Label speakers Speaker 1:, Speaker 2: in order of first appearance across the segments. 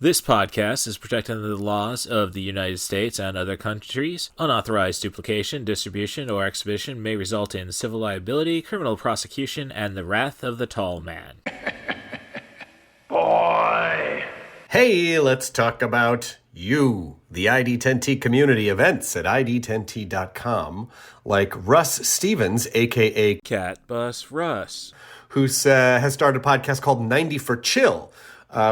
Speaker 1: This podcast is protected under the laws of the United States and other countries. Unauthorized duplication, distribution, or exhibition may result in civil liability, criminal prosecution, and the wrath of the tall man.
Speaker 2: Boy!
Speaker 3: Hey, let's talk about you, the ID10T community events at ID10T.com, like Russ Stevens, a.k.a.
Speaker 1: Cat Bus Russ,
Speaker 3: who has started a podcast called 90 for Chill,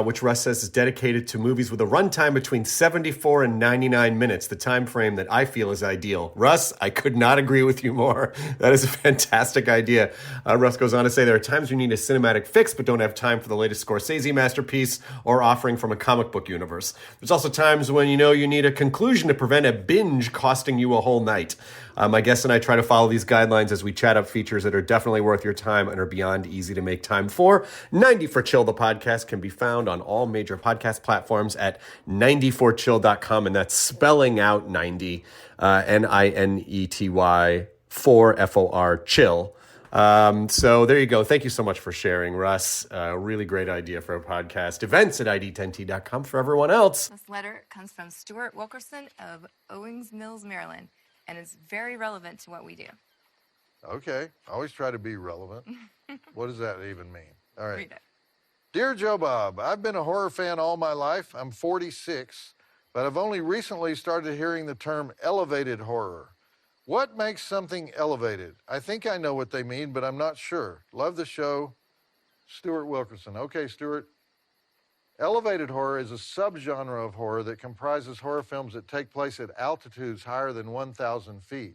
Speaker 3: which Russ says is dedicated to movies with a runtime between 74 and 99 minutes, the time frame that I feel is ideal. Russ, I could not agree with you more. That is a fantastic idea. Russ goes on to say there are times you need a cinematic fix but don't have time for the latest Scorsese masterpiece or offering from a comic book universe. There's also times when you need a conclusion to prevent a binge costing you a whole night. My guests and I try to follow these guidelines as we chat up features that are definitely worth your time and are beyond easy to make time for. 90 for Chill, the podcast, can be found on all major podcast platforms at 90forchill.com, and that's spelling out 90, Ninety, 4 FOR, chill. So there you go. Thank you so much for sharing, Russ. Really great idea for a podcast. Events at ID10T.com for everyone else.
Speaker 4: This letter comes from Stuart Wilkerson of Owings Mills, Maryland, and it's very relevant to what we do.
Speaker 2: Okay, always try to be relevant. What does that even mean? All right.
Speaker 4: Read it.
Speaker 2: Dear Joe Bob, I've been a horror fan all my life. I'm 46, but I've only recently started hearing the term elevated horror. What makes something elevated? I think I know what they mean, but I'm not sure. Love the show. Stuart Wilkerson. Okay, Stuart. Elevated horror is a subgenre of horror that comprises horror films that take place at altitudes higher than 1,000 feet.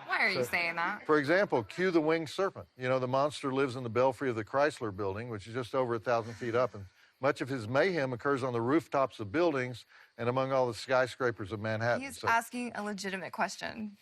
Speaker 4: Why are you saying that?
Speaker 2: For example, cue the winged serpent. The monster lives in the belfry of the Chrysler building, which is just over 1,000 feet up, and much of his mayhem occurs on the rooftops of buildings and among all the skyscrapers of Manhattan.
Speaker 4: He's asking a legitimate question.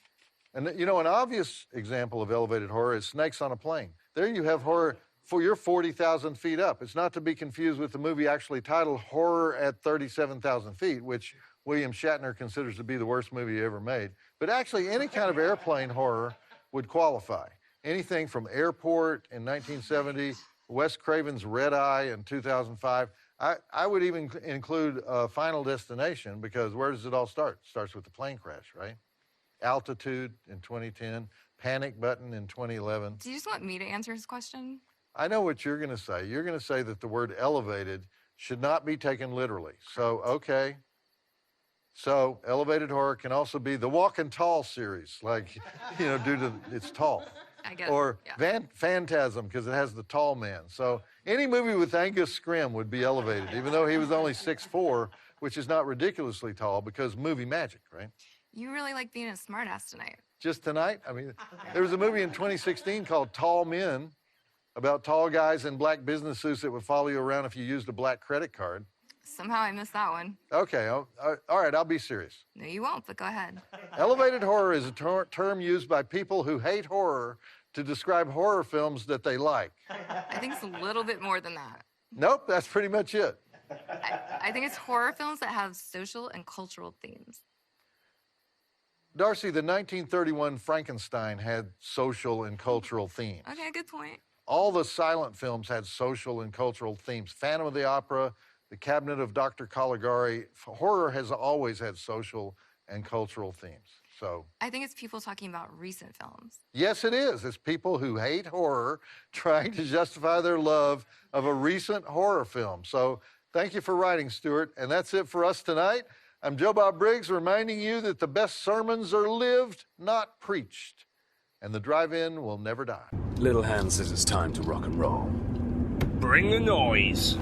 Speaker 2: And an obvious example of elevated horror is Snakes on a Plane. There you have horror for you're 40,000 feet up. It's not to be confused with the movie actually titled Horror at 37,000 Feet, which William Shatner considers to be the worst movie he ever made. But actually, any kind of airplane horror would qualify. Anything from Airport in 1970, Wes Craven's Red Eye in 2005. I would even include Final Destination, because where does it all start? It starts with the plane crash, right? Altitude in 2010, Panic Button in 2011.
Speaker 4: Do you just want me to answer his question?
Speaker 2: I know what you're going to say. You're going to say that the word elevated should not be taken literally. So, okay. So, elevated horror can also be the Walking Tall series, like, due to it's tall.
Speaker 4: I guess.
Speaker 2: Or
Speaker 4: yeah.
Speaker 2: Phantasm, because it has the tall man. So, any movie with Angus Scrimm would be elevated, even though he was only 6'4", which is not ridiculously tall because movie magic, right?
Speaker 4: You really like being a smartass tonight.
Speaker 2: Just tonight? I mean, there was a movie in 2016 called Tall Men, about tall guys in black business suits that would follow you around if you used a black credit card.
Speaker 4: Somehow I missed that one.
Speaker 2: Okay, all right, I'll be serious.
Speaker 4: No, you won't, but go ahead.
Speaker 2: Elevated horror is a term used by people who hate horror to describe horror films that they like.
Speaker 4: I think it's a little bit more than that.
Speaker 2: Nope, that's pretty much it.
Speaker 4: I think it's horror films that have social and cultural themes.
Speaker 2: Darcy, the 1931 Frankenstein had social and cultural themes.
Speaker 4: Okay, good point.
Speaker 2: All the silent films had social and cultural themes. Phantom of the Opera, The Cabinet of Dr. Caligari. Horror has always had social and cultural themes. So
Speaker 4: I think it's people talking about recent films.
Speaker 2: yes, it is. It's people who hate horror trying to justify their love of a recent horror film. So thank you for writing, Stuart. And that's it for us tonight. I'm Joe Bob Briggs, reminding you that the best sermons are lived, not preached. And the drive-in will never die.
Speaker 5: Little Hand says it's time to rock and roll.
Speaker 6: Bring the noise.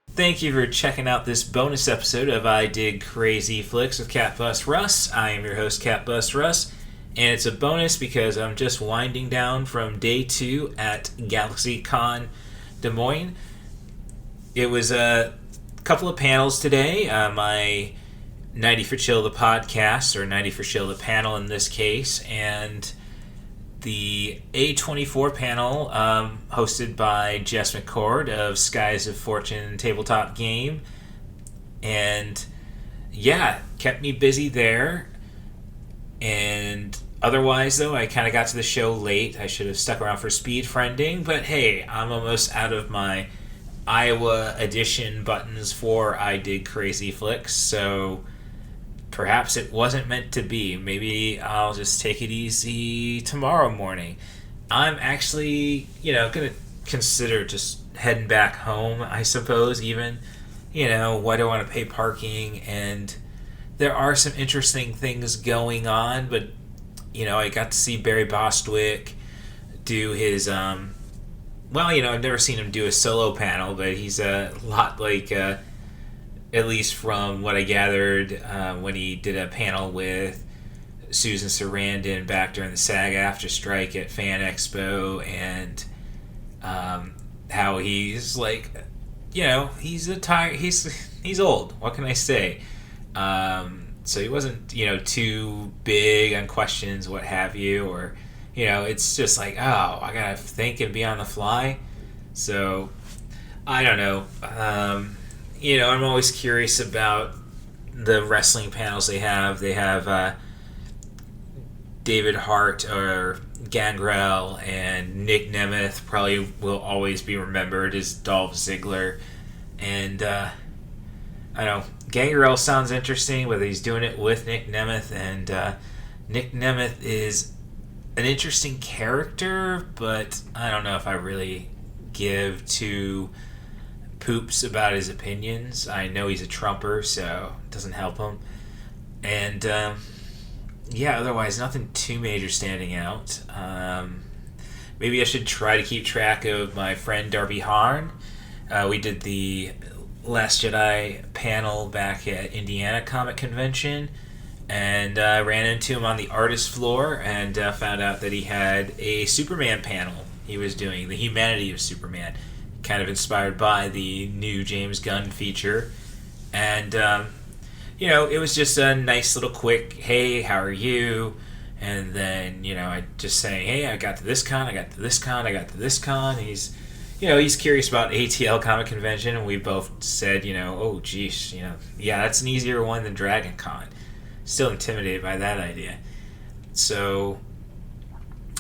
Speaker 1: Thank you for checking out this bonus episode of I Dig Crazy Flicks with Cat Bus Russ. I am your host, Cat Bus Russ, and it's a bonus because I'm just winding down from day 2 at GalaxyCon Des Moines. It was a couple of panels today. My 90 for Chill, the podcast, or 90 for Chill, the panel in this case, and the A24 panel, hosted by Jess McCord of Skies of Fortune Tabletop Game, And yeah, kept me busy there. And otherwise, though, I kind of got to the show late. I should have stuck around for speed friending, but hey, I'm almost out of my Iowa edition buttons for I Dig Crazy Flicks, so perhaps it wasn't meant to be. Maybe I'll just take it easy tomorrow morning. I'm actually, going to consider just heading back home, I suppose, even. Why do I want to pay parking? And there are some interesting things going on, but, I got to see Barry Bostwick do his, I've never seen him do a solo panel, but he's a lot like, at least from what I gathered, when he did a panel with Susan Sarandon back during the SAG-AFTRA strike at Fan Expo, and how he's like, he's old. What can I say? So he wasn't, too big on questions, what have you, or, it's just like, oh, I gotta think and be on the fly. So, I don't know. I'm always curious about the wrestling panels they have. They have David Hart or Gangrel, and Nick Nemeth probably will always be remembered as Dolph Ziggler. And, I don't know, Gangrel sounds interesting, whether he's doing it with Nick Nemeth, and Nick Nemeth is an interesting character, but I don't know if I really give two poops about his opinions. I know he's a Trumper, so it doesn't help him. And otherwise nothing too major standing out. Maybe I should try to keep track of my friend Darby Harn. We did the Last Jedi panel back at Indiana Comic Convention, and I ran into him on the artist floor and found out that he had a Superman panel he was doing, The Humanity of Superman, kind of inspired by the new James Gunn feature. And it was just a nice little quick, hey, how are you? And then, I just say, hey, I got to this con, I got to this con, I got to this con. He's curious about ATL Comic Convention, and we both said, oh, geez, yeah, that's an easier one than Dragon Con. Still intimidated by that idea. So,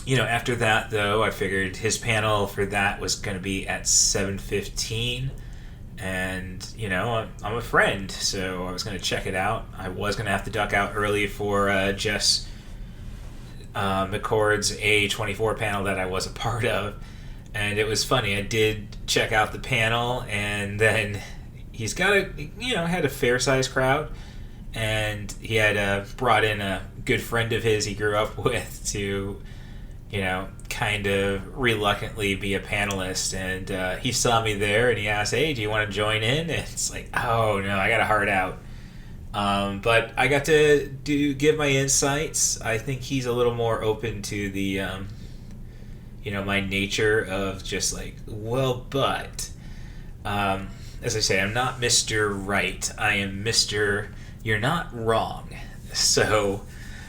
Speaker 1: after that, though, I figured his panel for that was going to be at 7:15, and, I'm a friend, so I was going to check it out. I was going to have to duck out early for Jess McCord's A24 panel that I was a part of. And it was funny. I did check out the panel, and then he's got had a fair-sized crowd, and he had brought in a good friend of his he grew up with to, kind of reluctantly be a panelist. And he saw me there, and he asked, hey, do you want to join in? And it's like, oh, no, I got a heart out. But I got to give my insights. I think he's a little more open to the... my nature of just like, but as I say, I'm not Mr. Right. I am Mr. You're not wrong. So,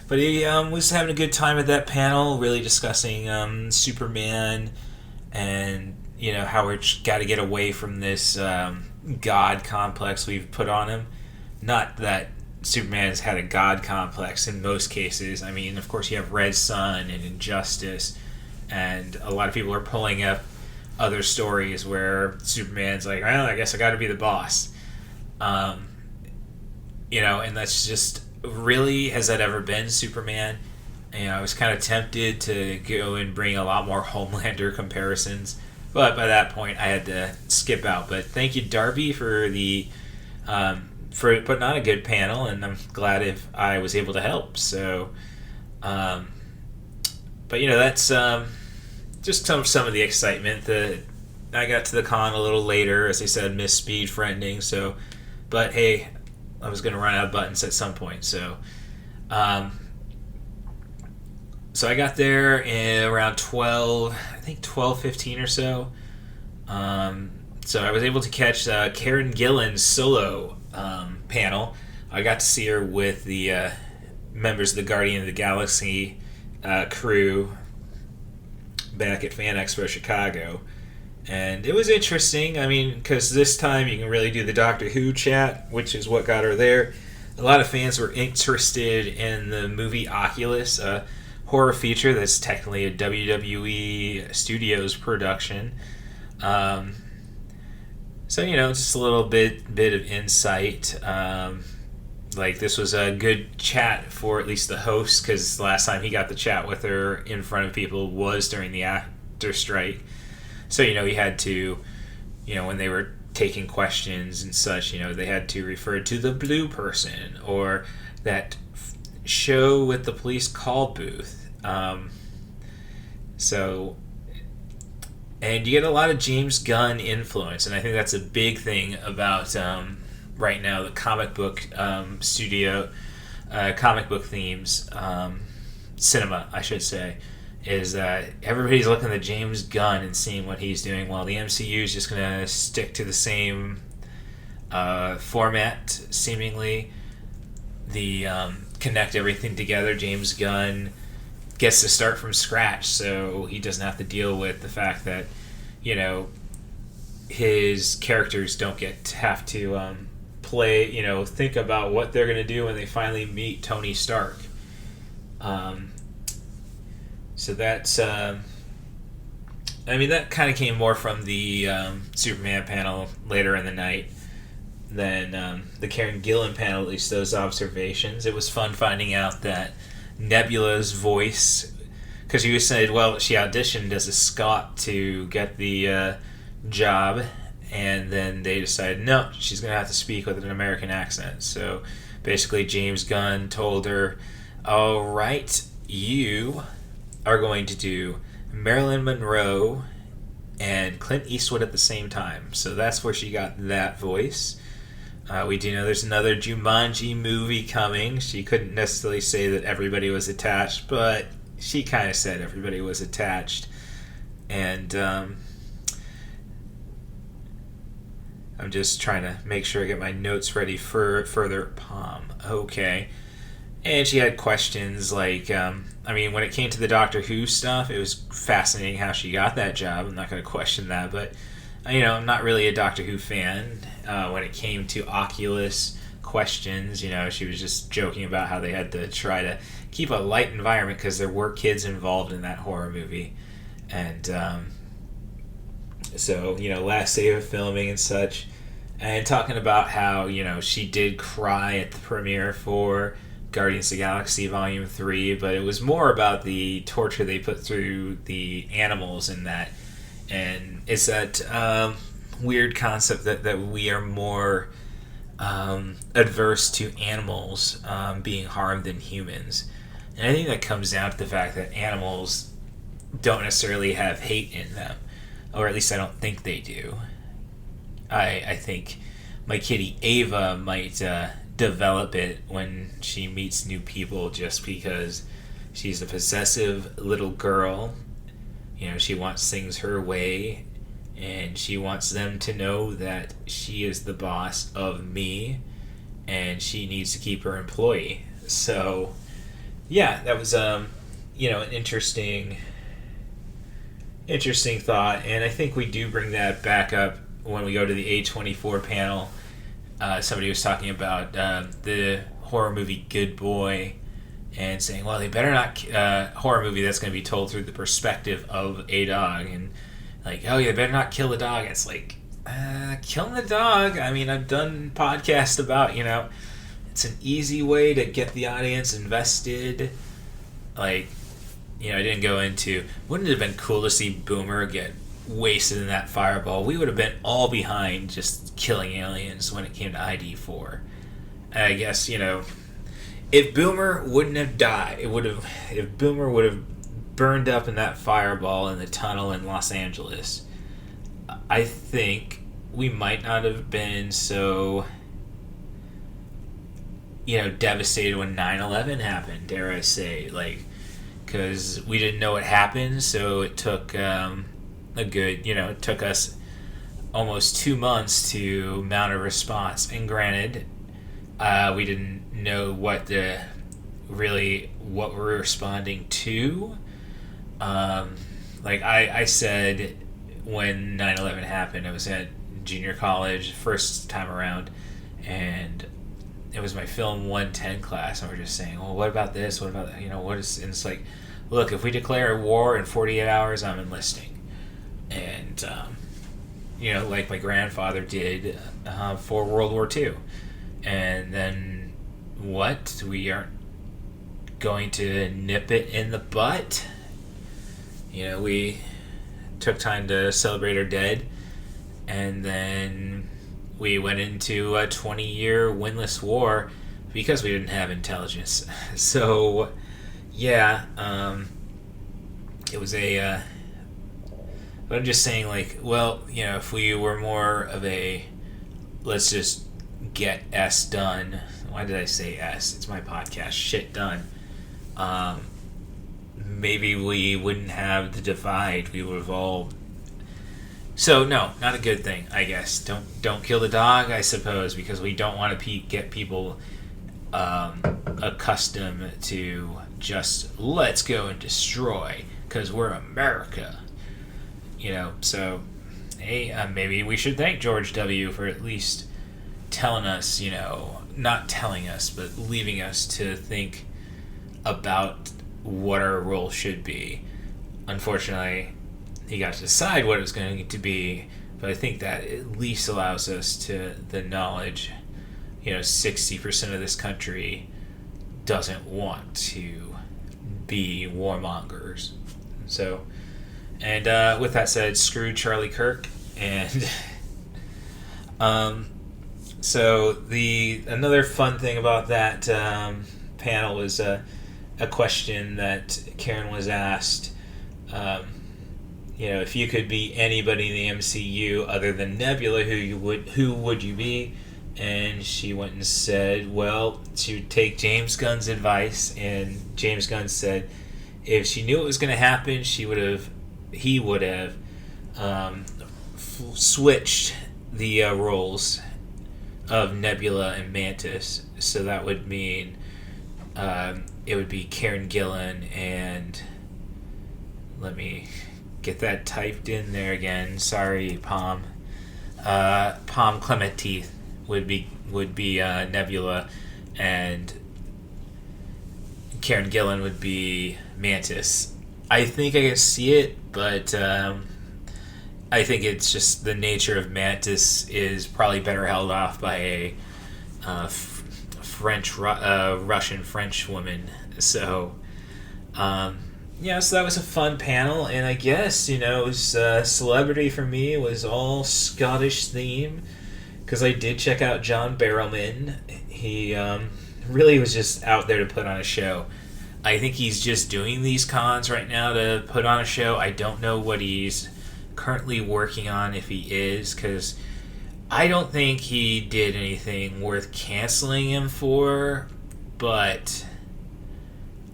Speaker 1: but he was having a good time at that panel, really discussing Superman and, how we're got to get away from this God complex we've put on him. Not that Superman has had a God complex in most cases. I mean, of course, you have Red Sun and Injustice. And a lot of people are pulling up other stories where Superman's like, well, I guess I got to be the boss. And that's just, really, has that ever been Superman? I was kind of tempted to go and bring a lot more Homelander comparisons. But by that point, I had to skip out. But thank you, Darby, for for putting on a good panel. And I'm glad if I was able to help. So... But that's just some of the excitement. That I got to the con a little later, as I said, missed speed friending. So, but hey, I was going to run out of buttons at some point. So, so I got there around 12:15 or so. So I was able to catch Karen Gillan's solo panel. I got to see her with the members of the Guardian of the Galaxy crew back at Fan Expo Chicago, And it was interesting. I mean, because this time you can really do the Doctor Who chat, which is what got her there. A lot of fans were interested in the movie Oculus, a horror feature that's technically a WWE Studios production. So, just a little bit of insight. Like, this was a good chat for at least the host, because last time he got the chat with her in front of people was during the actor strike. So, he had to, when they were taking questions and such, they had to refer to the blue person or that show with the police call booth. And you get a lot of James Gunn influence, and I think that's a big thing about right now the comic book studio, comic book themes, cinema, I should say, is that everybody's looking at James Gunn and seeing what he's doing, while the MCU is just going to stick to the same format, seemingly. The connect everything together. James Gunn gets to start from scratch, so he doesn't have to deal with the fact that, his characters don't have to play, think about what they're going to do when they finally meet Tony Stark. So that's, that kind of came more from the Superman panel later in the night than the Karen Gillan panel, at least those observations. It was fun finding out that Nebula's voice, because you said, well, she auditioned as a Scot to get the job, and then they decided, no, she's going to have to speak with an American accent. So basically James Gunn told her, all right, you are going to do Marilyn Monroe and Clint Eastwood at the same time. So that's where she got that voice. We do know there's another Jumanji movie coming. She couldn't necessarily say that everybody was attached, but she kind of said everybody was attached. And I'm just trying to make sure I get my notes ready for further Palm. Okay. And she had questions like, when it came to the Doctor Who stuff, it was fascinating how she got that job. I'm not going to question that, but I'm not really a Doctor Who fan. When it came to Oculus questions, she was just joking about how they had to try to keep a light environment because there were kids involved in that horror movie. And so, last day of filming and such. And talking about how, she did cry at the premiere for Guardians of the Galaxy Volume 3, but it was more about the torture they put through the animals in that. And it's that weird concept that we are more adverse to animals being harmed than humans. And I think that comes down to the fact that animals don't necessarily have hate in them, or at least I don't think they do. I think my kitty Ava might develop it when she meets new people, just because she's a possessive little girl. She wants things her way, and she wants them to know that she is the boss of me, and she needs to keep her employee. So, yeah, that was an interesting thought, and I think we do bring that back up when we go to the A24 panel. Somebody was talking about the horror movie Good Boy, and saying, well, they better not horror movie that's going to be told through the perspective of a dog, and like, oh, yeah, they better not kill the dog. It's like, killing the dog, I've done podcasts about, it's an easy way to get the audience invested. Like, I didn't go into, wouldn't it have been cool to see Boomer get wasted in that fireball? We would have been all behind just killing aliens when it came to ID4. I guess, if Boomer wouldn't have died, if Boomer would have burned up in that fireball in the tunnel in Los Angeles, I think we might not have been so, devastated when 9/11 happened, dare I say, because we didn't know what happened, so it took it took us almost 2 months to mount a response. And granted, we didn't know what we're responding to. I said when 9/11 happened. I was at junior college, first time around, and it was my film 110 class, and we're just saying, well, what about this? What about that? What is... And it's like, look, if we declare a war in 48 hours, I'm enlisting. And, like my grandfather did for World War II. And then, what? We aren't going to nip it in the butt? We took time to celebrate our dead, and then we went into a 20-year winless war because we didn't have intelligence. So, yeah, it was a... but I'm just saying, like, well, if we were more of a let's just get S done. Why did I say S? It's my podcast. Shit done. Maybe we wouldn't have the divide. We would have all... So, no, not a good thing, I guess. Don't kill the dog, I suppose, because we don't want to get people accustomed to just, let's go and destroy, because we're America. So, hey, maybe we should thank George W. for at least telling us, not telling us, but leaving us to think about what our role should be. Unfortunately, he got to decide what it was going to be, but I think that at least allows us to the knowledge, 60% of this country doesn't want to be warmongers. So, and with that said, screw Charlie Kirk. And so another fun thing about that panel was a question that Karen was asked. If you could be anybody in the MCU other than Nebula, who would you be? And she went and said, well, she would take James Gunn's advice, and James Gunn said if she knew it was going to happen, he would have switched the roles of Nebula and Mantis. So that would mean it would be Karen Gillan and... Let me get that typed in there again. Sorry, Palm. Palm Clementeith would be Nebula, and Karen Gillan would be Mantis. I think I can see it, but I think it's just the nature of Mantis is probably better held off by a Russian-French woman. So, so that was a fun panel, and I guess, celebrity for me was all Scottish theme, because I did check out John Barrowman. He really was just out there to put on a show. I think he's just doing these cons right now to put on a show. I don't know what he's currently working on, if he is, because I don't think he did anything worth canceling him for, but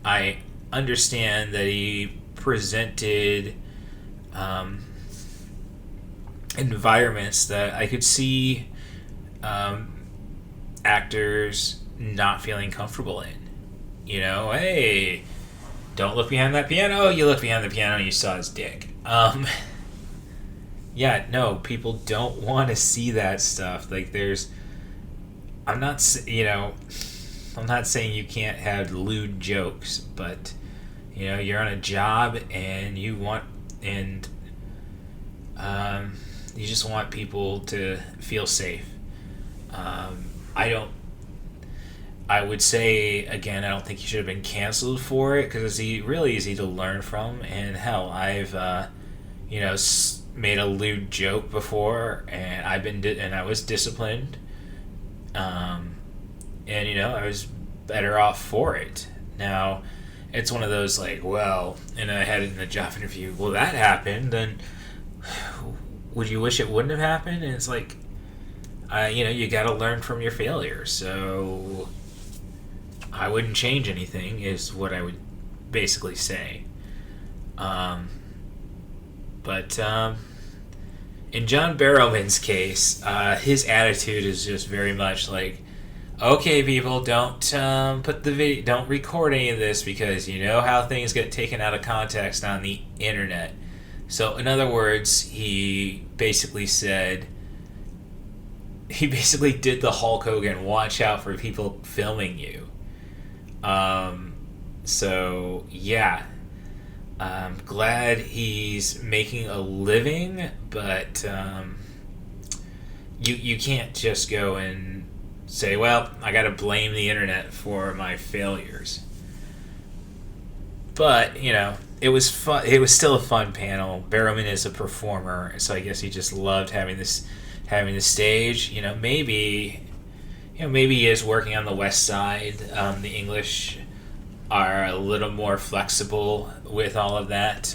Speaker 1: I understand that he presented environments that I could see actors not feeling comfortable in. Hey, don't look behind that piano. You look behind the piano and you saw his dick. Yeah, no, people don't want to see that stuff. Like, I'm not saying you can't have lewd jokes, but you're on a job and you just want people to feel safe. I would say, again, I don't think he should have been canceled for it, because it's really easy to learn from. And hell, I've made a lewd joke before, and I was disciplined, and I was better off for it. Now, it's one of those like, well, and I had it in the job interview, well, that happened, then would you wish it wouldn't have happened? And it's like, you got to learn from your failures. So I wouldn't change anything, is what I would basically say. But in John Barrowman's case, his attitude is just very much like, okay, people, don't don't record any of this, because you know how things get taken out of context on the internet. So, in other words, he basically did the Hulk Hogan, watch out for people filming you. So, yeah. I'm glad he's making a living, but you can't just go and say, well, I gotta blame the internet for my failures. But, it was fun. It was still a fun panel. Barrowman is a performer, so I guess he just loved having the stage. Maybe he is working on the West Side. The English are a little more flexible with all of that.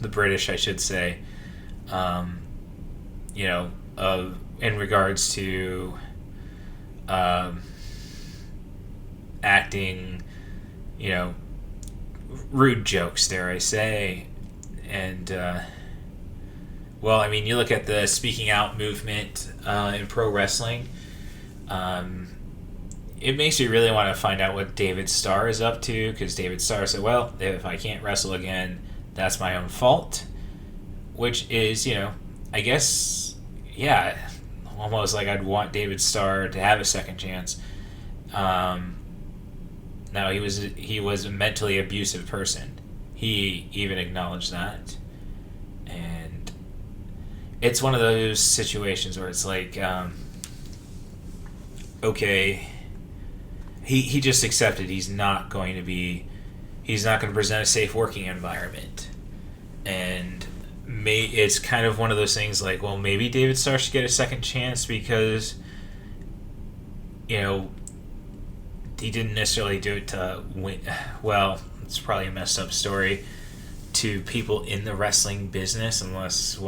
Speaker 1: The British, I should say. In regards to acting, rude jokes, dare I say. And, you look at the speaking out movement in pro wrestling. It makes you really want to find out what David Starr is up to, because David Starr said, well, if I can't wrestle again, that's my own fault. Which is, I guess, yeah, almost like I'd want David Starr to have a second chance. Now, he was a mentally abusive person. He even acknowledged that. And it's one of those situations where it's like, okay, he just accepted he's not going to present a safe working environment. And it's kind of one of those things like, well, maybe David Starr should get a second chance because, he didn't necessarily do it to win. Well, it's probably a messed up story to people in the wrestling business, unless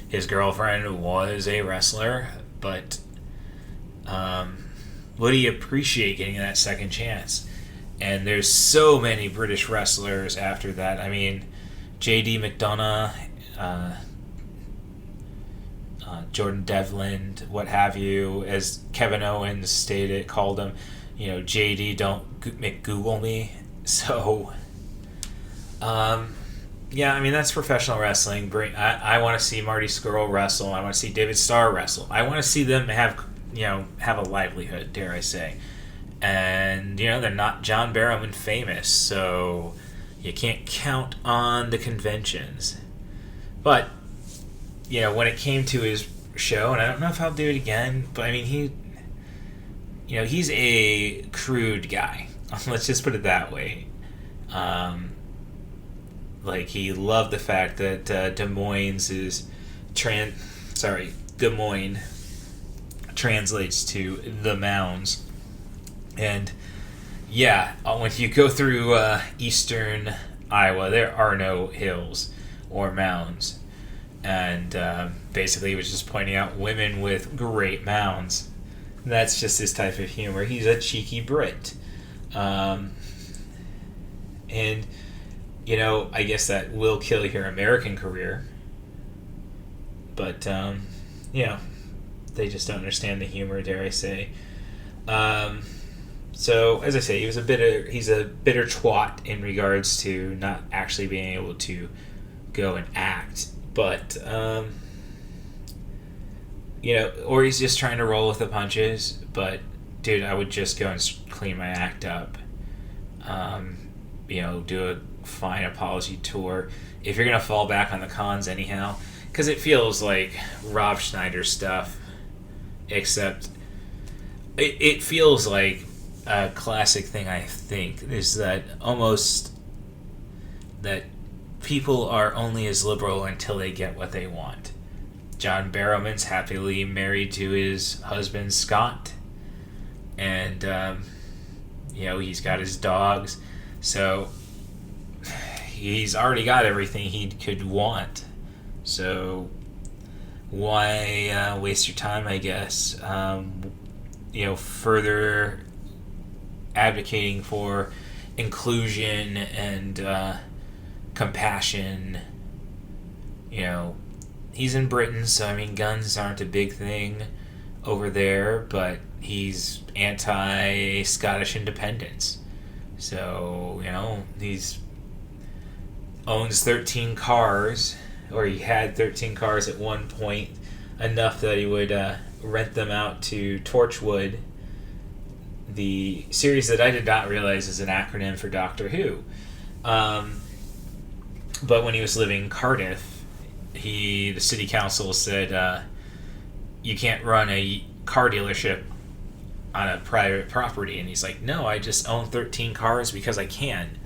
Speaker 1: his girlfriend was a wrestler. But would he appreciate getting that second chance? And there's so many British wrestlers after that. I mean, J.D. McDonough, Jordan Devlin, what have you, as Kevin Owens called him, JD, don't Google me. So, that's professional wrestling. I want to see Marty Scurll wrestle. I want to see David Starr wrestle. I want to see them have a livelihood, dare I say. And, they're not John Barrowman famous, so you can't count on the conventions. But, when it came to his show, and I don't know if I'll do it again, but I mean, he's a crude guy. Let's just put it that way. He loved the fact that Des Moines translates to the mounds. And yeah, when you go through eastern Iowa, there are no hills or mounds. And basically he was just pointing out women with great mounds. That's just his type of humor. He's a cheeky Brit. And, I guess that will kill your American career. But, they just don't understand the humor, dare I say. So, as I say, he's a bitter twat in regards to not actually being able to go and act. But, or he's just trying to roll with the punches. But, dude, I would just go and clean my act up. Do a fine apology tour. If you're going to fall back on the cons anyhow. Because it feels like Rob Schneider stuff. Except, it feels like a classic thing, I think, is that people are only as liberal until they get what they want. John Barrowman's happily married to his husband, Scott. And, he's got his dogs. So, he's already got everything he could want. So, why waste your time, I guess? Further advocating for inclusion and compassion. He's in Britain, so guns aren't a big thing over there, but he's anti-Scottish independence. So, owns 13 cars, or he had 13 cars at one point, enough that he would rent them out to Torchwood, the series that I did not realize is an acronym for Doctor Who. But when he was living in Cardiff, the city council said, you can't run a car dealership on a private property. And he's like, no, I just own 13 cars because I can.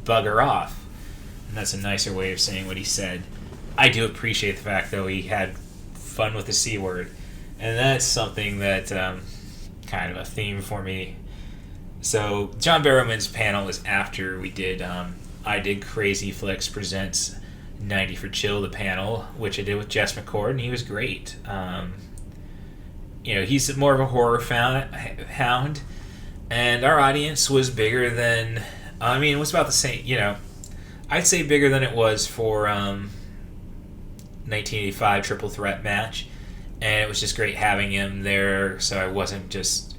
Speaker 1: Bugger off. And that's a nicer way of saying what he said. I do appreciate the fact, though, he had fun with the C word. And that's something that, kind of a theme for me. So, John Barrowman's panel was after we did, I did Crazy Flicks Presents 90 for Chill, the panel, which I did with Jess McCord, and he was great. He's more of a horror hound, and our audience was bigger than, it was about the same, I'd say bigger than it was for 1985 Triple Threat match, and it was just great having him there, so I wasn't just,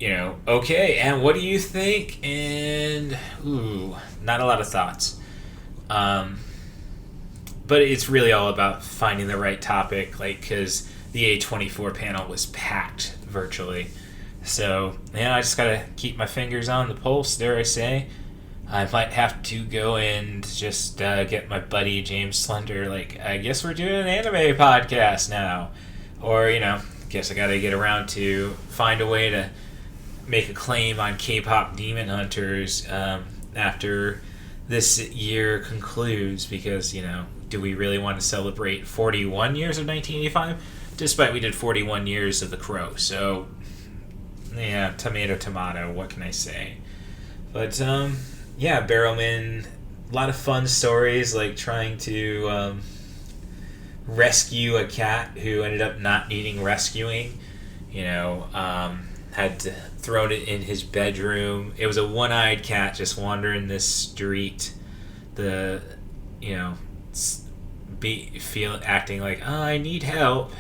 Speaker 1: okay, and what do you think? And, not a lot of thoughts. But it's really all about finding the right topic, because the A24 panel was packed virtually. So, I just gotta keep my fingers on the pulse, dare I say. I might have to go and just get my buddy James Slender, I guess we're doing an anime podcast now. Or, guess I gotta get around to find a way to make a claim on K-pop Demon Hunters after this year concludes, because, do we really want to celebrate 41 years of 1985? Despite we did 41 years of The Crow. So, tomato, what can I say? But, Barrowman, a lot of fun stories, like trying to rescue a cat who ended up not needing rescuing. Had to thrown it in his bedroom. It was a one-eyed cat just wandering this street. Acting like, oh, I need help.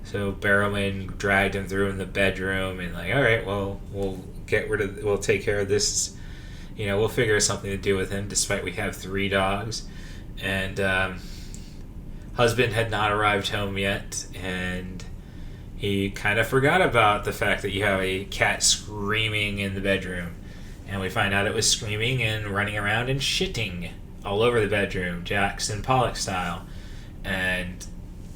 Speaker 1: So Barrowman dragged him through in the bedroom and all right, well, we'll take care of this. We'll figure something to do with him, despite we have 3 dogs. And husband had not arrived home yet, and he kind of forgot about the fact that you have a cat screaming in the bedroom. And we find out it was screaming and running around and shitting all over the bedroom, Jackson Pollock style. And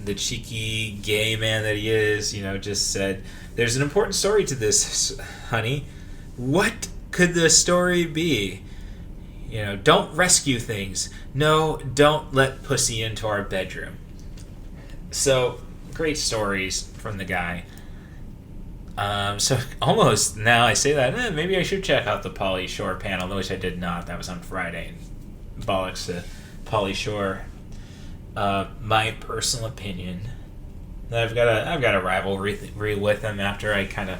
Speaker 1: the cheeky gay man that he is, just said, there's an important story to this, honey. What could the story be? Don't rescue things. No, don't let pussy into our bedroom. So, great stories from the guy. So almost now I say that, maybe I should check out the Pauly Shore panel, which I did not. That was on Friday. Bollocks to Pauly Shore. My personal opinion, I've got a rivalry with him after I kind of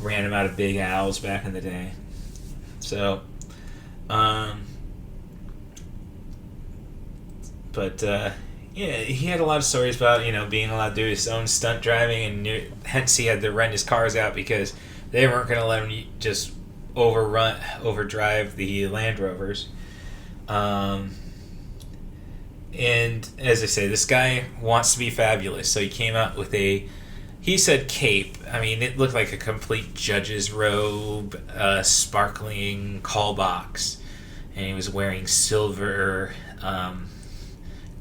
Speaker 1: ran him out of Big Al's back in the day. So, he had a lot of stories about, being allowed to do his own stunt driving, and hence he had to rent his cars out because they weren't going to let him just overdrive the Land Rovers. And as I say, this guy wants to be fabulous, so he came out with he said cape. It looked like a complete judge's robe, sparkling call box, and he was wearing silver,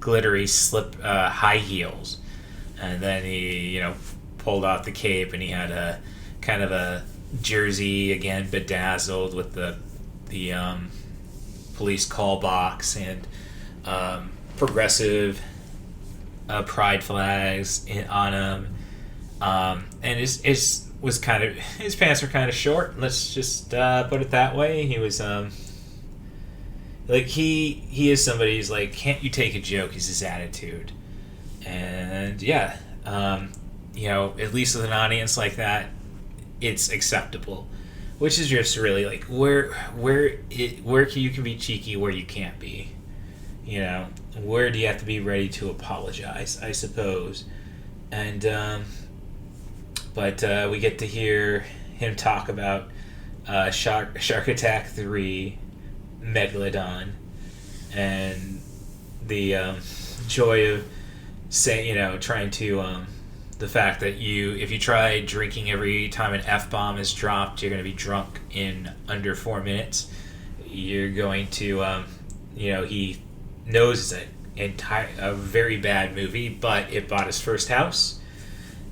Speaker 1: glittery high heels. And then he, pulled out the cape, and he had a kind of a jersey, again bedazzled with the police call box and progressive pride flags on him. And his pants were kind of short. Let's just put it that way. He was he is somebody who's like, can't you take a joke? Is his attitude. And at least with an audience like that, it's acceptable. Which is just really like where you can be cheeky, where you can't be. Where do you have to be ready to apologize, I suppose. And but we get to hear him talk about Shark Attack 3, Megalodon, and the joy of trying to the fact that if you try drinking every time an F-bomb is dropped, you're going to be drunk in under 4 minutes. You're going to he knows it's a very bad movie, but it bought his first house.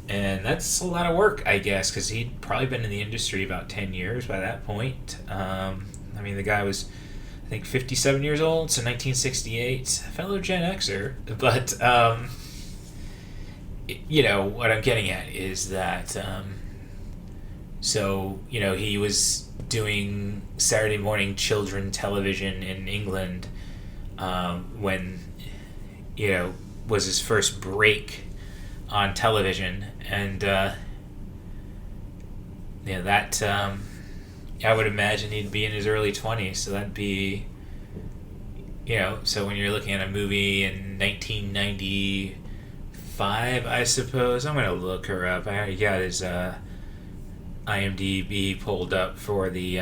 Speaker 1: And that's a lot of work, I guess, because he'd probably been in the industry about 10 years by that point. The guy was, I think, 57 years old, so 1968, a fellow Gen Xer. But, what I'm getting at is that, he was doing Saturday morning children television in England when, was his first break on television, and that I would imagine he'd be in his early 20s, so that'd be so when you're looking at a movie in 1995, I suppose. I'm gonna look her up. I already got his IMDb pulled up for the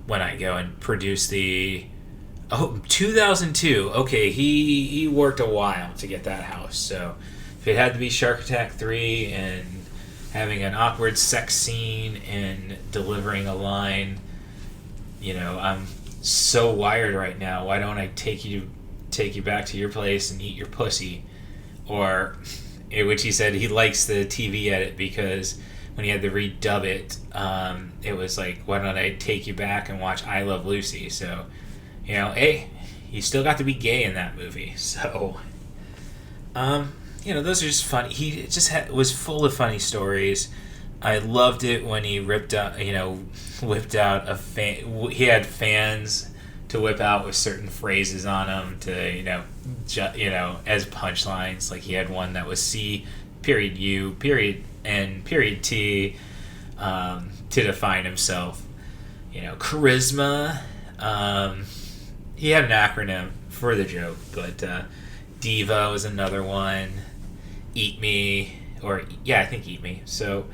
Speaker 1: when I go and produce the 2002. Okay, he worked a while to get that house. So if it had to be Shark Attack 3 and having an awkward sex scene and delivering a line, I'm so wired right now. Why don't I take you back to your place and eat your pussy? Or, which he said he likes the TV edit because when he had to redub it, it was like, why don't I take you back and watch I Love Lucy? So, hey, you still got to be gay in that movie. So, those are just funny. He just was full of funny stories. I loved it when he whipped out a fan. He had fans to whip out with certain phrases on them to, as punchlines. Like he had one that was C, period U, period N, period T, to define himself. Charisma. He had an acronym for the joke, but Diva was another one. Eat Me, I think Eat Me. So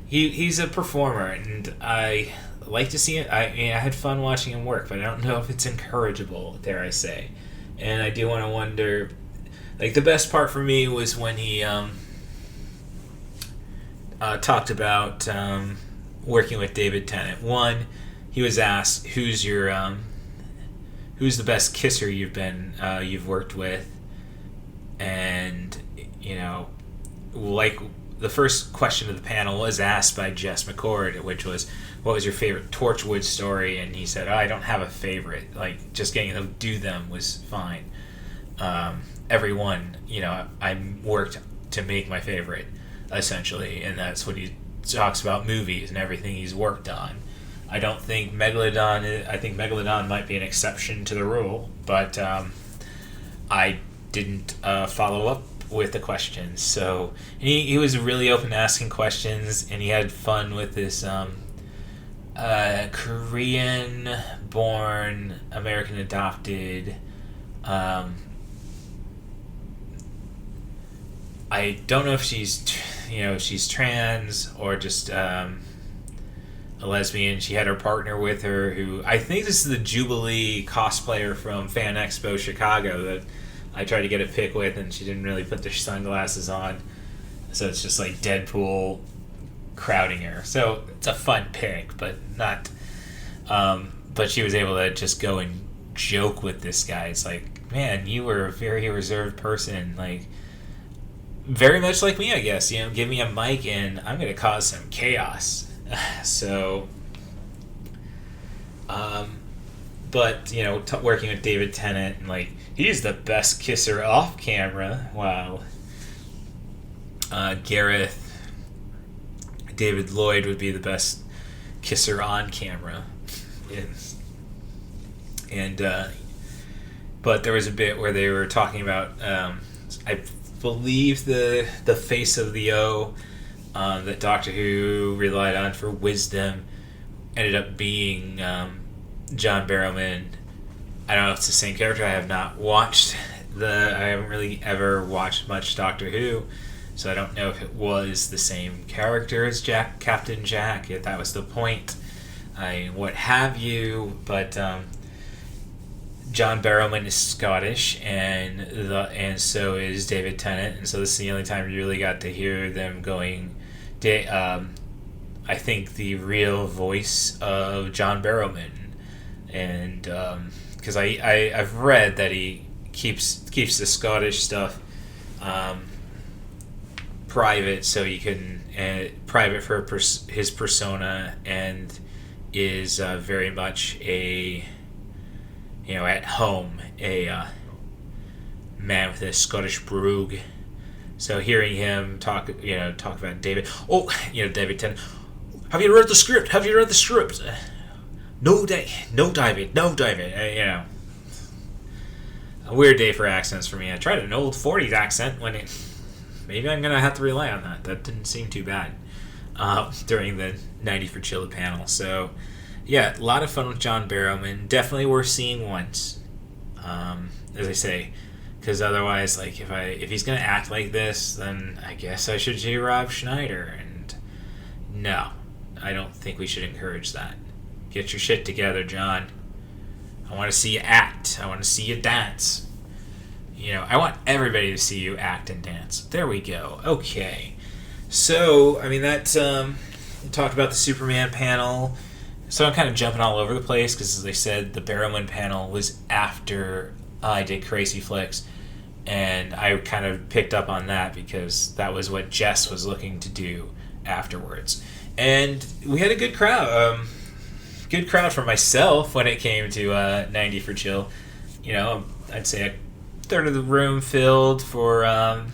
Speaker 1: he's a performer, and I like to see it. I had fun watching him work, but I don't know if it's encourageable, dare I say. And I do want to wonder, like the best part for me was when he talked about working with David Tennant. One, he was asked, "Who's the best kisser you've worked with?" And like the first question of the panel was asked by Jess McCord, which was, "What was your favorite Torchwood story?" And he said, "I don't have a favorite. Like just getting to do them was fine. Everyone, I worked to make my favorite, essentially." And that's what he talks about movies and everything he's worked on. I don't think Megalodon. I think Megalodon might be an exception to the rule, but I didn't follow up with the questions. So he was really open to asking questions, and he had fun with this Korean-born, American-adopted. I don't know if she's trans or just a lesbian. She had her partner with her, who I think this is the Jubilee cosplayer from Fan Expo Chicago that I tried to get a pic with, and she didn't really put the sunglasses on, so it's just like Deadpool crowding her. So it's a fun pic, but not. But she was able to just go and joke with this guy. It's like, man, you were a very reserved person, like very much like me, I guess. Give me a mic and I'm gonna cause some chaos. So, but working with David Tennant, and like he's the best kisser off camera, while David Lloyd would be the best kisser on camera. But there was a bit where they were talking about, I believe the face of the O that Doctor Who relied on for wisdom ended up being John Barrowman. I don't know if it's the same character. I have not watched I haven't really ever watched much Doctor Who, so I don't know if it was the same character as Captain Jack, if that was the point. what have you, but John Barrowman is Scottish, and so is David Tennant, and so this is the only time you really got to hear them going. I think the real voice of John Barrowman, and because I've read that he keeps the Scottish stuff private, so he can private for his persona, and is very much a at home a man with a Scottish brogue. So hearing him talk about David, David Tennant. Have you read the script? No, David. A weird day for accents for me. I tried an old 40s accent maybe I'm gonna have to rely on that. That didn't seem too bad during the 90 for Chill panel. So yeah, a lot of fun with John Barrowman. Definitely worth seeing once, as I say, because otherwise, like if he's gonna act like this, then I guess I should see Rob Schneider. And no, I don't think we should encourage that. Get your shit together, John. I want to see you act. I want to see you dance. I want everybody to see you act and dance. There we go. Okay. So, I mean, we talked about the Superman panel. So I'm kind of jumping all over the place because, as I said, the Barrowman panel was after I did Crazy Flicks. And I kind of picked up on that because that was what Jess was looking to do afterwards. And we had a good crowd. Good crowd for myself when it came to 90 for Chill. I'd say a third of the room filled for at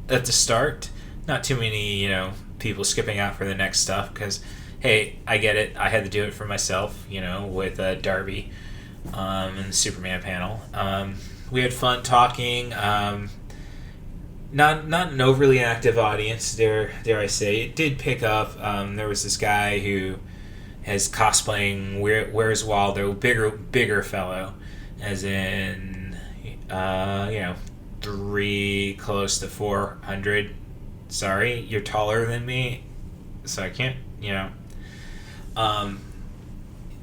Speaker 1: the start. Not too many, people skipping out for the next stuff because, hey, I get it. I had to do it for myself, with Darby and the Superman panel. We had fun talking. Not an overly active audience, dare I say. It did pick up. There was this guy who has cosplaying Where's Waldo, bigger fellow, as in 3 close to 400. Sorry, you're taller than me, so I can't.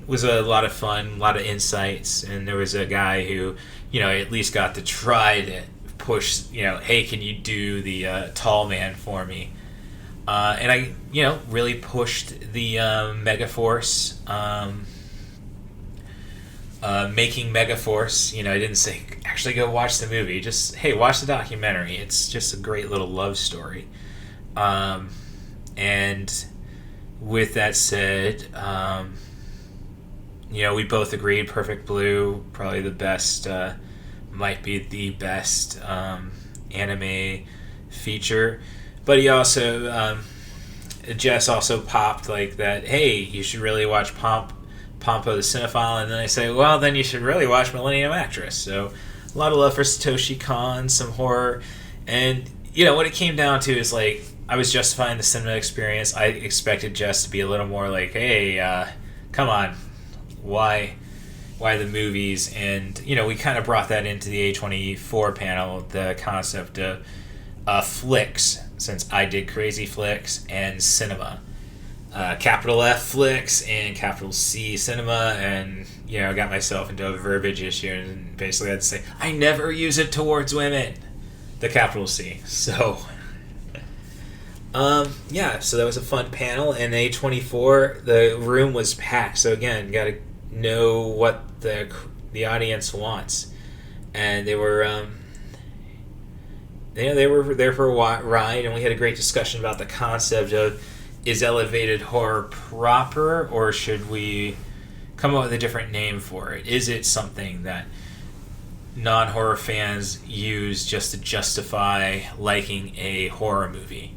Speaker 1: Was a lot of fun, a lot of insights, and there was a guy who at least got to try to push, hey, can you do the tall man for me? And I, really pushed the Megaforce, making Megaforce. I didn't say, actually go watch the movie. Just, hey, watch the documentary. It's just a great little love story. And with that said, we both agreed Perfect Blue, probably the best, might be the best anime feature. But he also, Jess also popped like that, hey, you should really watch Pompo the Cinephile. And then I say, well, then you should really watch Millennium Actress. So a lot of love for Satoshi Kon, some horror. And, what it came down to is like, I was justifying the cinema experience. I expected Jess to be a little more like, hey, come on, why the movies? And, we kind of brought that into the A24 panel, the concept of flicks, since I did Crazy Flicks and cinema. Capital F Flicks and capital C cinema, and, I got myself into a verbiage issue and basically had to say, I never use it towards women, the capital C. So, so that was a fun panel, and A24, the room was packed, so again, got to know what the audience wants. And they were they were there for a ride, and we had a great discussion about the concept of, is elevated horror proper, or should we come up with a different name for it? Is it something that non-horror fans use just to justify liking a horror movie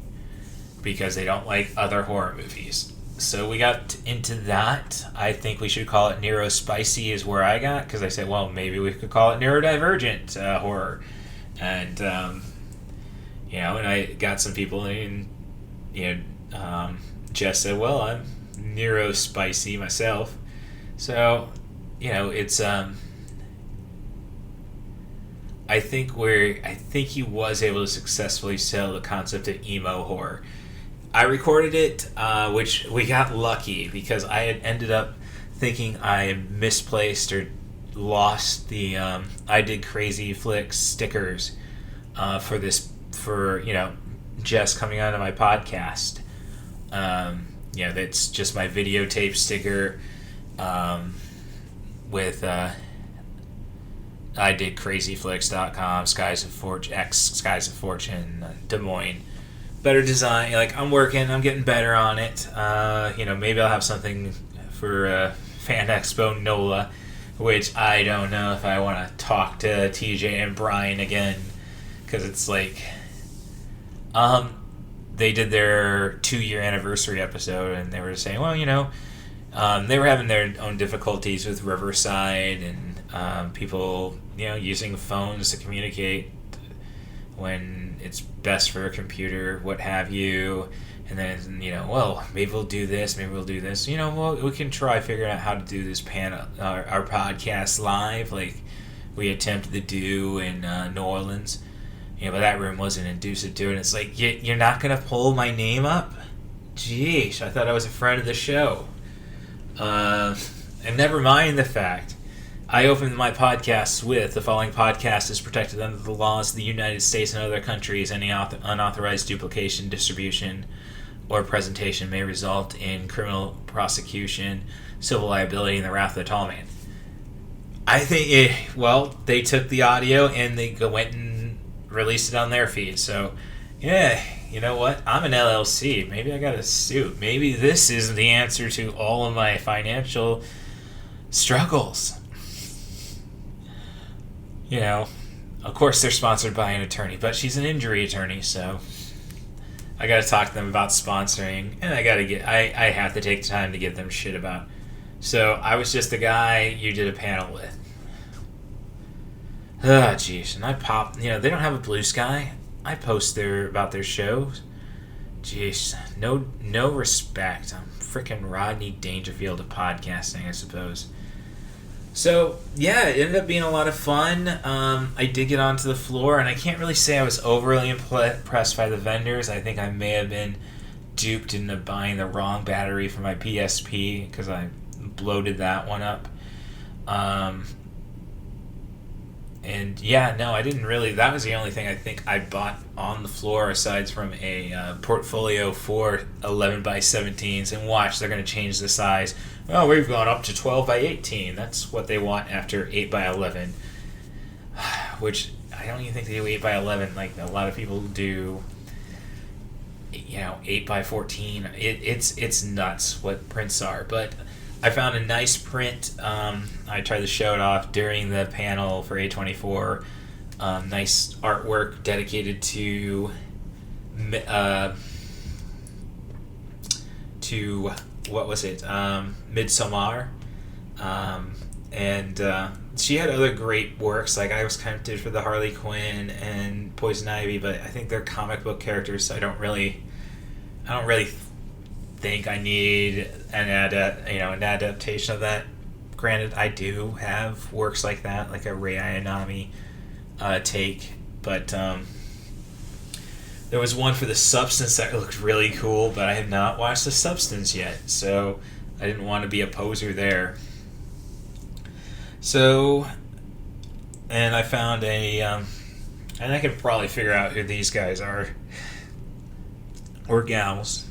Speaker 1: because they don't like other horror movies? So we got into that. I think we should call it Neurospicy is where I got, because I said, well, maybe we could call it neurodivergent horror. And, and I got some people in, Jess said, well, I'm Neurospicy myself. So, it's, I think he was able to successfully sell the concept of emo horror. I recorded it, which we got lucky because I had ended up thinking I misplaced or lost the I Did Crazy Flicks stickers for just coming onto my podcast. That's just my videotape sticker with I did crazyflicks.com, Skies of Fortune, Des Moines. Better design. Like, I'm getting better on it. Maybe I'll have something for Fan Expo NOLA, which I don't know if I want to talk to TJ and Brian again, because it's like, they did their 2-year anniversary episode, and they were saying, well, they were having their own difficulties with Riverside and people, using phones to communicate when it's best for a computer, what have you. And then, maybe we'll do this, maybe we'll do this. We can try figuring out how to do this our podcast live, like we attempted to do in New Orleans. But that room wasn't conducive to it. And it's like, you're not going to pull my name up? Jeez, I thought I was a friend of the show. And never mind the fact, I opened my podcasts with, the following podcast is protected under the laws of the United States and other countries. Any unauthorized duplication, distribution, or presentation may result in criminal prosecution, civil liability, and the wrath of the tall man. I think, they took the audio and they went and released it on their feed. So, yeah, you know what? I'm an LLC. Maybe I got a suit. Maybe this is the answer to all of my financial struggles. Of course they're sponsored by an attorney, but she's an injury attorney, so I got to talk to them about sponsoring, and I have to take the time to give them shit about. So I was just the guy you did a panel with. Oh, jeez. And I pop, they don't have a Blue Sky. I post about their shows. Jeez. No respect. I'm freaking Rodney Dangerfield of podcasting, I suppose. So, yeah, it ended up being a lot of fun. I did get onto the floor, and I can't really say I was overly impressed by the vendors. I think I may have been duped into buying the wrong battery for my PSP, because I bloated that one up. And yeah, no, I didn't really. That was the only thing I think I bought on the floor, aside from a portfolio for 11 by 17s. And watch, they're going to change the size. Well, we've gone up to 12 by 18. That's what they want after 8 by 11. Which I don't even think they do 8 by 11. Like a lot of people do, 8 by 14. It's nuts what prints are, but. I found a nice print. I tried to show it off during the panel for A24. Nice artwork dedicated to what was it? Midsommar. And she had other great works. Like I was kind of did for the Harley Quinn and Poison Ivy, but I think they're comic book characters, so I don't really think I need an adaptation of that. Granted, I do have works like that, like a Rei Ayanami take, but there was one for the Substance that looked really cool, but I have not watched the Substance yet, so I didn't want to be a poser there. So, and I found and I can probably figure out who these guys are, or gals.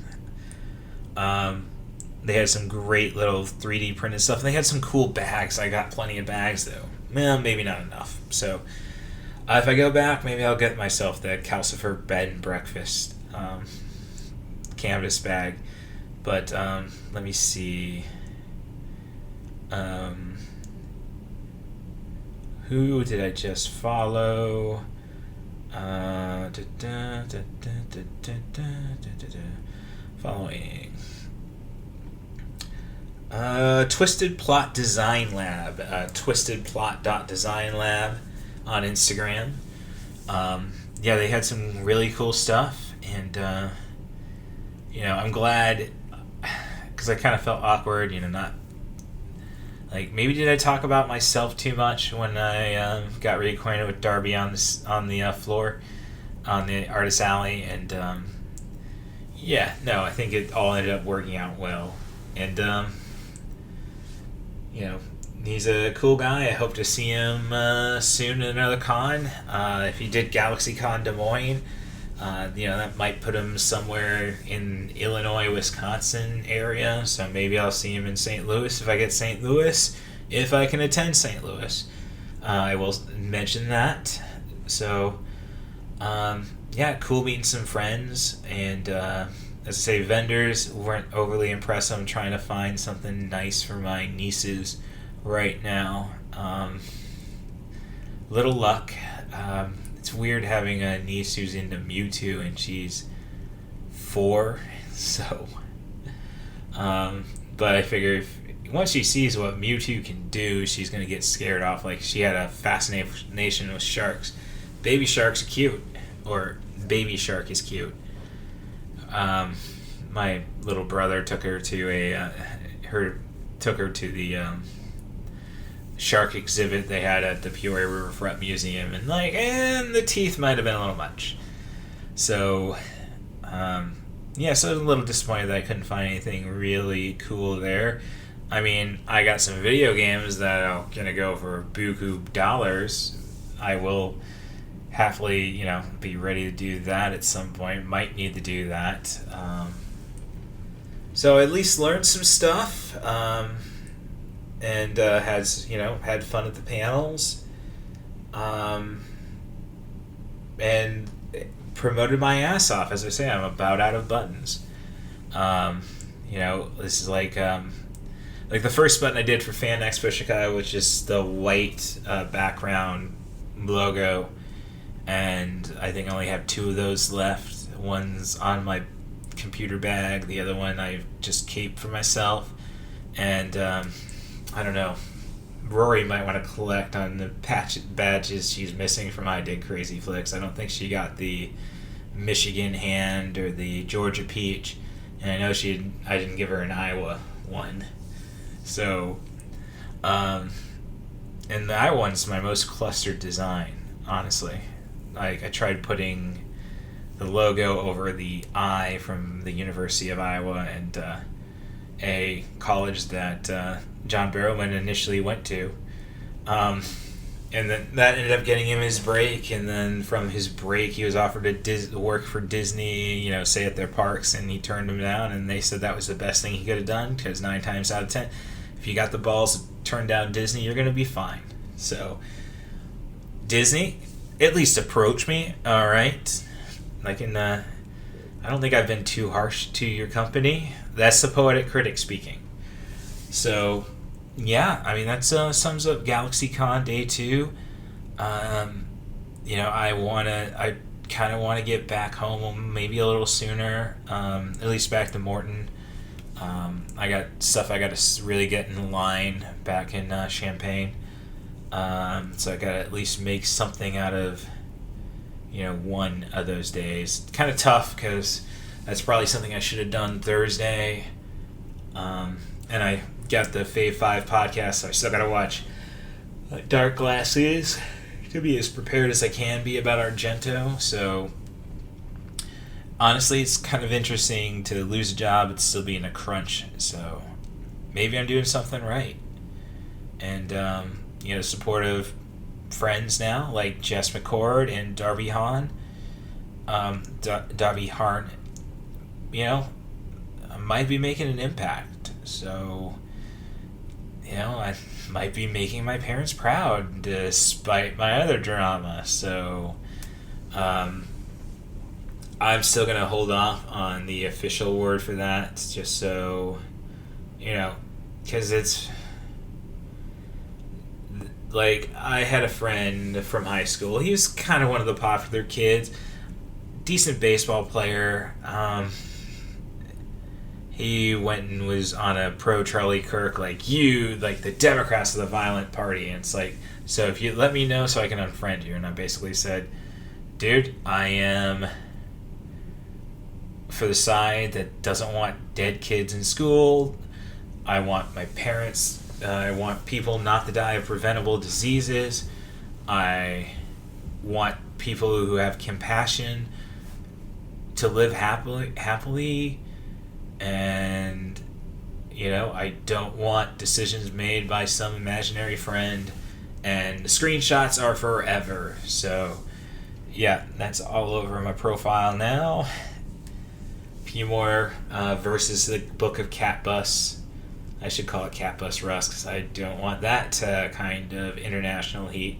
Speaker 1: They had some great little 3D printed stuff. They had some cool bags. I got plenty of bags, though. Well, maybe not enough. So, if I go back, maybe I'll get myself the Calcifer Bed and Breakfast canvas bag. But, let me see. Who did I just follow? Following. Twisted Plot Design Lab, twistedplot.designlab on Instagram. Yeah, they had some really cool stuff, and I'm glad, because I kind of felt awkward, not like, maybe did I talk about myself too much when I got reacquainted with Darby on the floor on the Artist Alley, and I think it all ended up working out well. And he's a cool guy. I hope to see him soon at another con. If he did GalaxyCon Des Moines, that might put him somewhere in Illinois, Wisconsin area. So maybe I'll see him in St. Louis if I get St. Louis. If I can attend St. Louis, I will mention that. So, cool meeting some friends. And as I say, vendors weren't overly impressed. I'm trying to find something nice for my nieces right now. Little luck. It's weird having a niece who's into Mewtwo and she's 4, so but I figure once she sees what Mewtwo can do, she's gonna get scared off. Like, she had a fascination with sharks. Baby sharks are cute, or baby shark is cute. My little brother took her to the shark exhibit they had at the Peoria Riverfront Museum, and the teeth might have been a little much. So, so I was a little disappointed that I couldn't find anything really cool there. I mean, I got some video games that are gonna go for buku dollars. I will happily, be ready to do that at some point. Might need to do that. So at least learned some stuff. And had fun at the panels, and promoted my ass off. As I say, I'm about out of buttons. This is like the first button I did for Fan Expo Chicago, which is the white background logo, and I think I only have 2 of those left. One's on my computer bag, the other one I just keep for myself, and I don't know. Rory might want to collect on the badges she's missing from I Dig Crazy Flicks. I don't think she got the Michigan hand or the Georgia peach, and I know I didn't give her an Iowa one. So, and the Iowa one's my most clustered design, honestly. I tried putting the logo over the I from the University of Iowa and a college that John Barrowman initially went to. And then that ended up getting him his break, and then from his break he was offered to work for Disney, say at their parks, and he turned them down, and they said that was the best thing he could have done, because 9 times out of 10, if you got the balls to turn down Disney, you're going to be fine. So, Disney, at least approach me, alright? I don't think I've been too harsh to your company. That's the poetic critic speaking. So, that sums up GalaxyCon Day 2. I kind of want to get back home maybe a little sooner, at least back to Morton. I got stuff I got to really get in line back in Champaign. So I got to at least make something out of, one of those days. Kind of tough because that's probably something I should have done Thursday. And I got the Fave 5 podcast, so I still got to watch Dark Glasses to be as prepared as I can be about Argento. So, honestly, it's kind of interesting to lose a job and still be in a crunch. So, maybe I'm doing something right. And, supportive friends now, like Jess McCord and Darby Hahn. Darby Harn, might be making an impact. So, I might be making my parents proud despite my other drama. So, I'm still going to hold off on the official word for that, just so, because it's, I had a friend from high school. He was kind of one of the popular kids, decent baseball player. He went and was on a pro Charlie Kirk, the Democrats are the violent party. And it's so if you let me know so I can unfriend you. And I basically said, dude, I am for the side that doesn't want dead kids in school. I want my parents, I want people not to die of preventable diseases. I want people who have compassion to live happily. And, I don't want decisions made by some imaginary friend, and the screenshots are forever. So, yeah, that's all over my profile now. A few more verses of the Book of Cat Bus. I should call it Cat Bus Russ because I don't want that kind of international heat.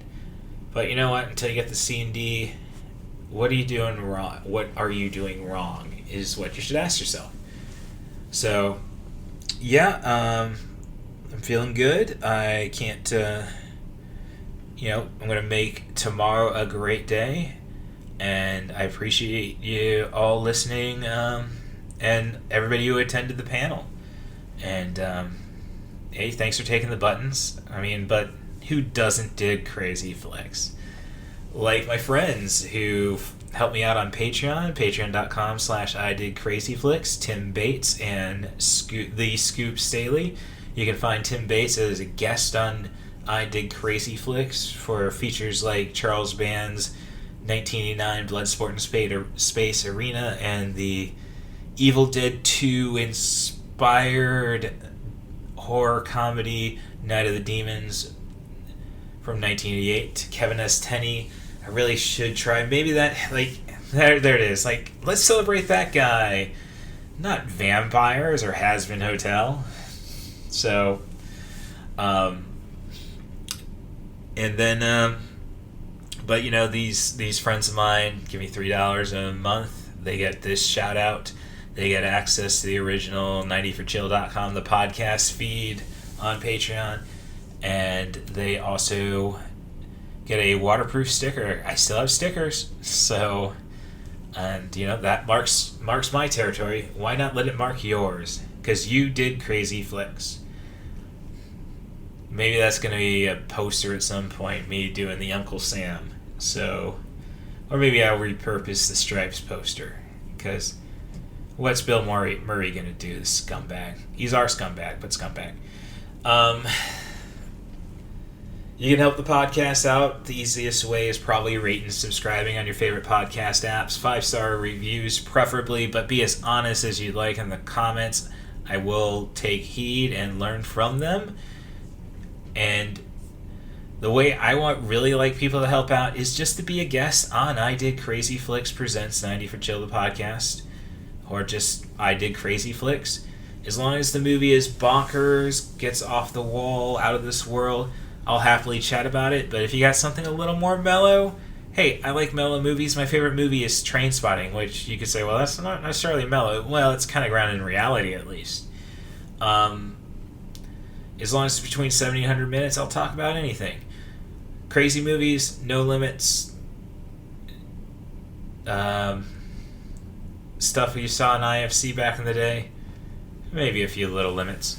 Speaker 1: But you know what? Until you get the C&D, what are you doing wrong? What are you doing wrong is what you should ask yourself. So, yeah, I'm feeling good. I can't, I'm going to make tomorrow a great day. And I appreciate you all listening and everybody who attended the panel. And, hey, thanks for taking the buttons. But who doesn't dig crazy flicks? Like my friends who helped me out on Patreon, patreon.com/IDigCrazyFlicks, Tim Bates and the Scoop Staley. You can find Tim Bates as a guest on I Dig Crazy Flicks for features like Charles Band's 1989 Bloodsport in Space Arena and the Evil Dead 2 inspired horror comedy Night of the Demons from 1988. Kevin S. Tenney, I really should try. Maybe that, there it is. Let's celebrate that guy. Not vampires or Has-Been Hotel. So, and then, but these friends of mine give me $3 a month. They get this shout out. They get access to the original 90forchill.com, the podcast feed on Patreon. And they also get a waterproof sticker. I still have stickers. So, and that marks my territory. Why not let it mark yours? Because you did crazy flicks. Maybe that's going to be a poster at some point, me doing the Uncle Sam. So, or maybe I'll repurpose the Stripes poster. Because what's Bill Murray going to do, this scumbag? He's our scumbag, but scumbag. You can help the podcast out. The easiest way is probably rating and subscribing on your favorite podcast apps. 5-star reviews, preferably, but be as honest as you'd like in the comments. I will take heed and learn from them. And the way I want really like people to help out is just to be a guest on I Dig Crazy Flicks Presents 90 for Chill, the podcast. Or just I Dig Crazy Flicks. As long as the movie is bonkers, gets off the wall, out of this world, I'll happily chat about it. But if you got something a little more mellow, hey, I like mellow movies. My favorite movie is Trainspotting, which you could say, well, that's not necessarily mellow. Well, it's kind of grounded in reality, at least. As long as it's between 70 and 100 minutes, I'll talk about anything. Crazy movies, no limits. Stuff you saw in IFC back in the day, maybe a few little limits.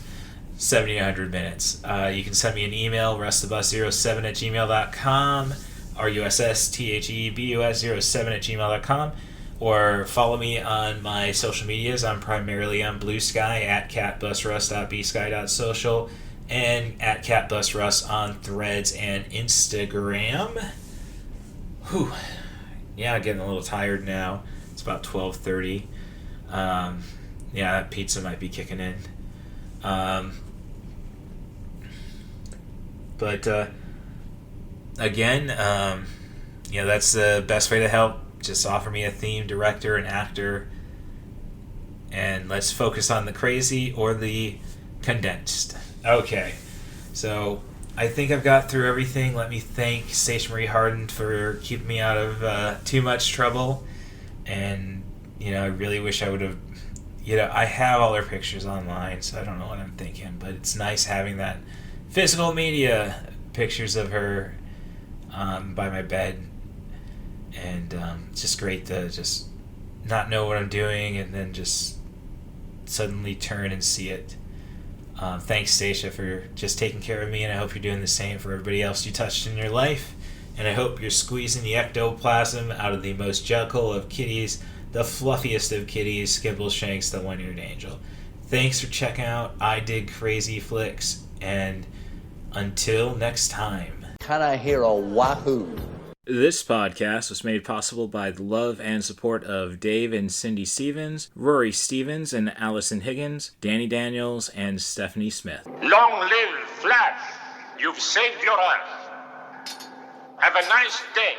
Speaker 1: 70 to 100 minutes. You can send me an email, russthebus07@gmail.com, russthebus07@gmail.com, or follow me on my social medias. I'm primarily on Blue Sky at catbusruss.bsky.social and at catbusruss on Threads and Instagram. Whew. Yeah, I'm getting a little tired now. It's about 12:30. Yeah, that pizza might be kicking in. But again, that's the best way to help. Just offer me a theme, director, and actor, and let's focus on the crazy or the condensed. Okay, so I think I've got through everything. Let me thank Station Marie Harden for keeping me out of too much trouble, and I really wish I would have. I have all her pictures online, so I don't know what I'm thinking, but it's nice having that physical media pictures of her by my bed, and it's just great to just not know what I'm doing and then just suddenly turn and see it. Thanks, Stacia, for just taking care of me, and I hope you're doing the same for everybody else you touched in your life, and I hope you're squeezing the ectoplasm out of the most jellicle of kitties, the fluffiest of kitties, Skimbleshanks, the one-eared angel. Thanks for checking out I Dig Crazy Flicks, and until next time.
Speaker 7: Can I hear a wahoo?
Speaker 1: This podcast was made possible by the love and support of Dave and Cindy Stevens, Rory Stevens and Allison Higgins, Danny Daniels, and Stephanie Smith.
Speaker 7: Long live Flash! You've saved your Earth. Have a nice day.